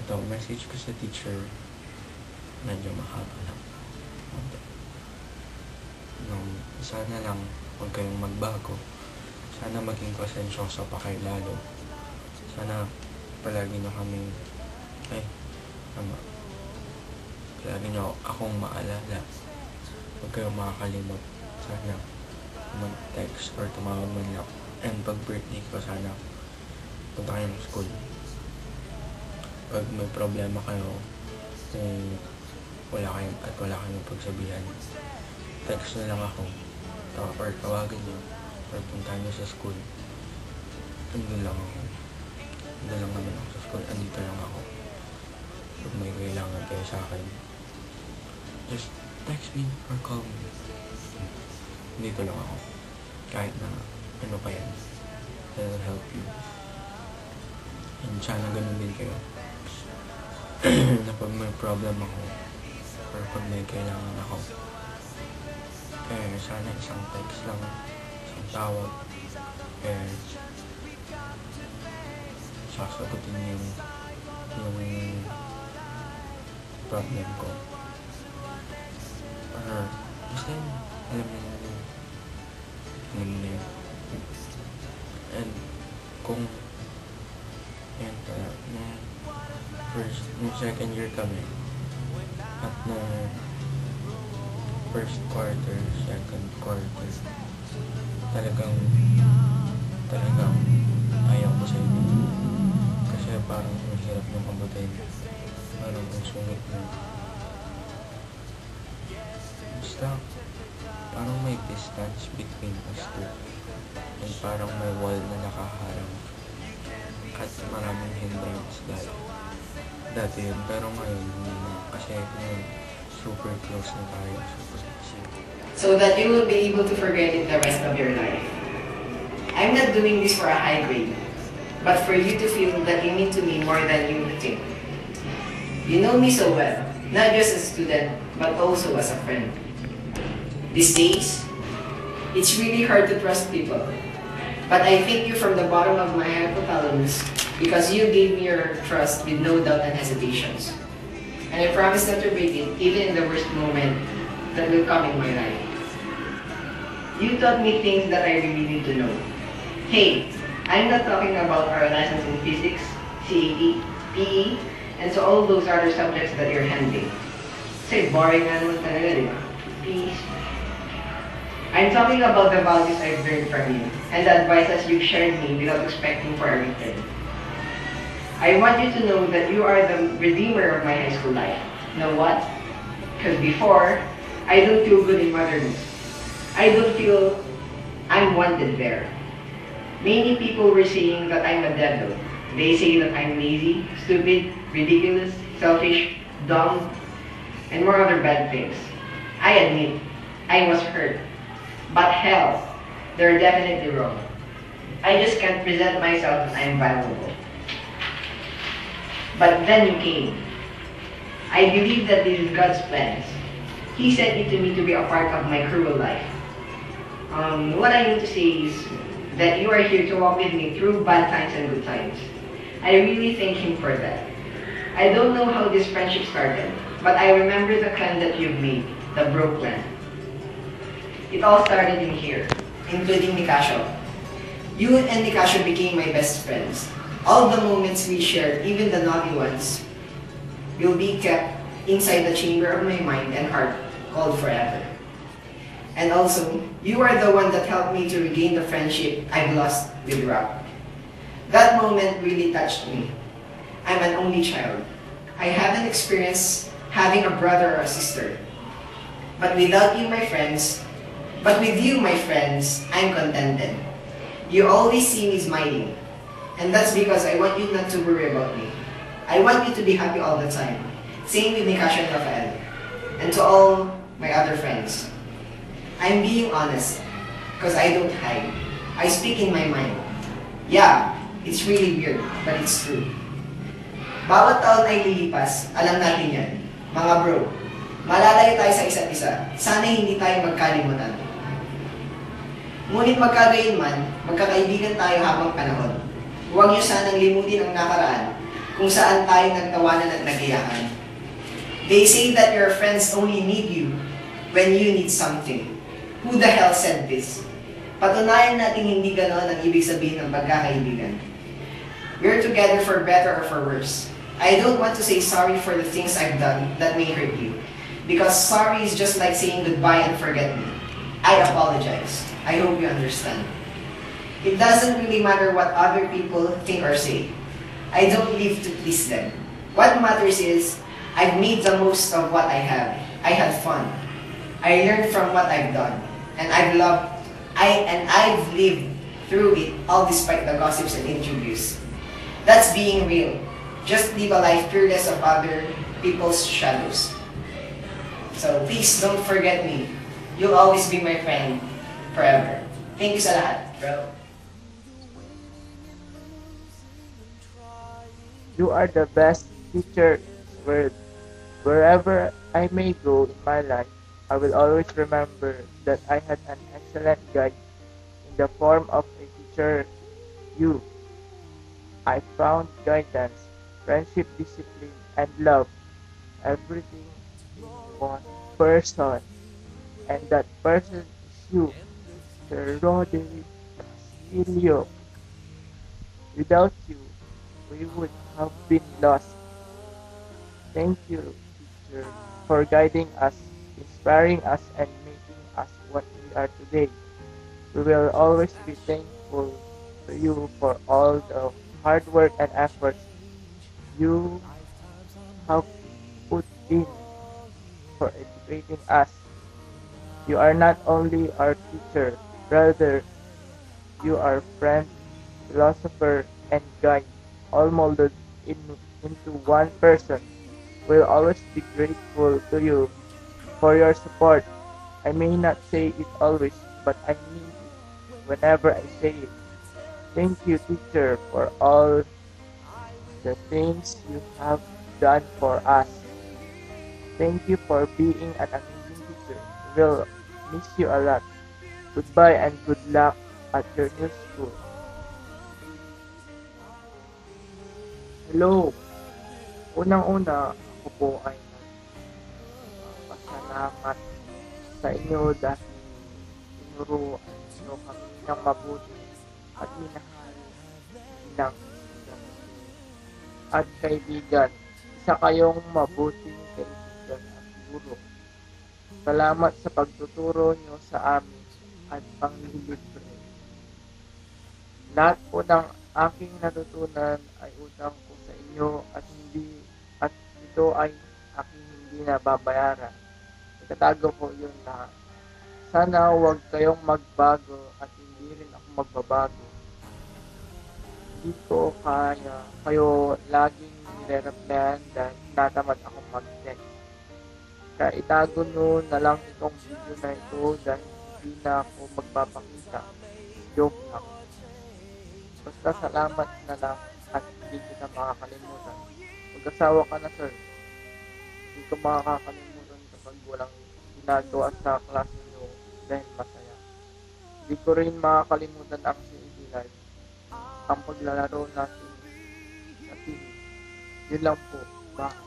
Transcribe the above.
Ito, message ko sa teacher, medyo mahaba lang. Sana lang huwag kayong magbago. Sana maging pasensyoso pa kayo lalo. Sana palagi nyo kaming, palagi nyo akong maalala. Huwag kayong makakalimot. Sana mag-text or tumawag man lang. And pag birthday ko, sana punta kayo ng school. Pag may problema kayo, kung wala kayong pagsabihan, text na lang ako. Or tawagan nyo. Or punta nyo sa school. Andun lang ako. Andun lang naman ako sa school. Andito lang ako. Pag may kailangan kayo sa akin, just text me or call me. Dito lang ako. Kahit na ano pa yan. That'll help you. And sana ganun din kayo. Na pag may problem ako, or pag may kailangan ako, sana isang text lang, isang tawag, sasagutin yung problem ko. Or basta yun, alam mo na yun. And kung yan pala, nung second year kami, at nung first quarter, second quarter, talagang ayaw ko sa inyo. Kasi parang mahirap nung abutin. Parang ang sungit mo. Basta, parang may distance between us two. And parang may wall na nakaharang. At maraming hindrance dati yun. Pero ngayon, hindi na. Kasi super close na tayo. So that you will be able to forget it the rest of your life. I'm not doing this for a high grade, but for you to feel that you need to me more than you think. You know me so well, not just as a student, but also as a friend. These days, it's really hard to trust people. But I thank you from the bottom of my hypothalamus because you gave me your trust with no doubt and hesitations. And I promise not to break it, even in the worst moment that will come in my life. You taught me things that I really need to know. Hey, I'm not talking about our lessons in physics, CAT, PE, and so all those other subjects that you're handling. Say, boring naman talaga, di ba? Please. I'm talking about the values I've learned from you, and the advices you've shared me without expecting for a return. I want you to know that you are the redeemer of my high school life. Know what? Because before, I don't feel good in motherness. I don't feel I'm wanted there. Many people were saying that I'm a devil. They say that I'm lazy, stupid, ridiculous, selfish, dumb, and more other bad things. I admit, I was hurt. But hell, they're definitely wrong. I just can't present myself as I'm valuable. But then you came. I believe that this is God's plans. He sent you to me to be a part of my cruel life. What I mean to say is that you are here to walk with me through bad times and good times. I really thank Him for that. I don't know how this friendship started, but I remember the clan that you've made, the Bro clan. It all started in here, including Nicasio. You and Nicasio became my best friends. All the moments we shared, even the naughty ones, will be kept inside the chamber of my mind and heart called forever. And also, you are the one that helped me to regain the friendship I've lost with Rock. That moment really touched me. I'm an only child. I haven't experienced having a brother or a sister. But with you, my friends, I'm contented. You always see me smiling. And that's because I want you not to worry about me. I want you to be happy all the time. Same with Nicasio and Rafael. And to all my other friends. I'm being honest, because I don't hide. I speak in my mind. Yeah, it's really weird, but it's true. Bawat taon ay lilipas, alam natin yan. Mga bro, malalayo tayo sa isa't isa. Sana hindi tayo magkalimutan. Ngunit magkagayon man, magkakaibigan tayo habang panahon. Huwag niyo sanang limutin ang nakaraan kung saan tayo nagtawanan at nagayahan. They say that your friends only need you when you need something. Who the hell said this? Patunayan natin hindi ganon ang ibig sabihin ng pagkakaibigan. We're together for better or for worse. I don't want to say sorry for the things I've done that may hurt you. Because sorry is just like saying goodbye and forget me. I apologize. I hope you understand. It doesn't really matter what other people think or say. I don't live to please them. What matters is, I've made the most of what I have. I had fun. I learned from what I've done. And I've lived through it, all despite the gossips and interviews. That's being real. Just live a life fearless of other people's shadows. So please don't forget me. You'll always be my friend forever. Thank you sa lahat, bro. You are the best teacher in this world. Wherever I may go in my life, I will always remember that I had an excellent guide in the form of a teacher, you. I found guidance, friendship, discipline, and love, everything in one person. And that person is you, Sir Roderick Castillo. Without you, we would have been lost. Thank you, teacher, for guiding us, inspiring us, and making us what we are today. We will always be thankful to you for all the hard work and efforts you have put in for educating us. You are not only our teacher, rather, you are friend, philosopher, and guide, all molded into one person. We'll always be grateful to you for your support. I may not say it always, but I mean it whenever I say it. Thank you, teacher, for all the things you have done for us. Thank you for being an amazing teacher. We'll miss you a lot. Goodbye and good luck at your new school. Hello. Unang-una, ako po ay pasalamat sa inyo dahil tinuruan niyo kami ng mabuti at minahal bilang at kaibigan. Isa kayong mabuting kaibigan at guro. Salamat sa pagtuturo niyo sa amin at panglilibre. Lahat po ng aking natutunan ay utang ko sa inyo at ito ay aking hindi nababayaran. Itatago ko yun lahat. Sana huwag kayong magbago at hindi rin ako magbabago. Hindi ko kaya kayo laging nire-replyan dahil natamad akong mag-text. Kaya itago nyo na lang itong video na ito dahil hindi na ako magpapakita. Joke lang. Basta salamat na lang at hindi kita makakalimutan. Mag-asawa ka na, sir. Hindi ko makakalimutan kapag walang ginagawa sa klase nyo dahil masaya. Hindi ko rin makakalimutan ang CED life. Ang paglalaro natin sa TV. Yun lang po. Bye.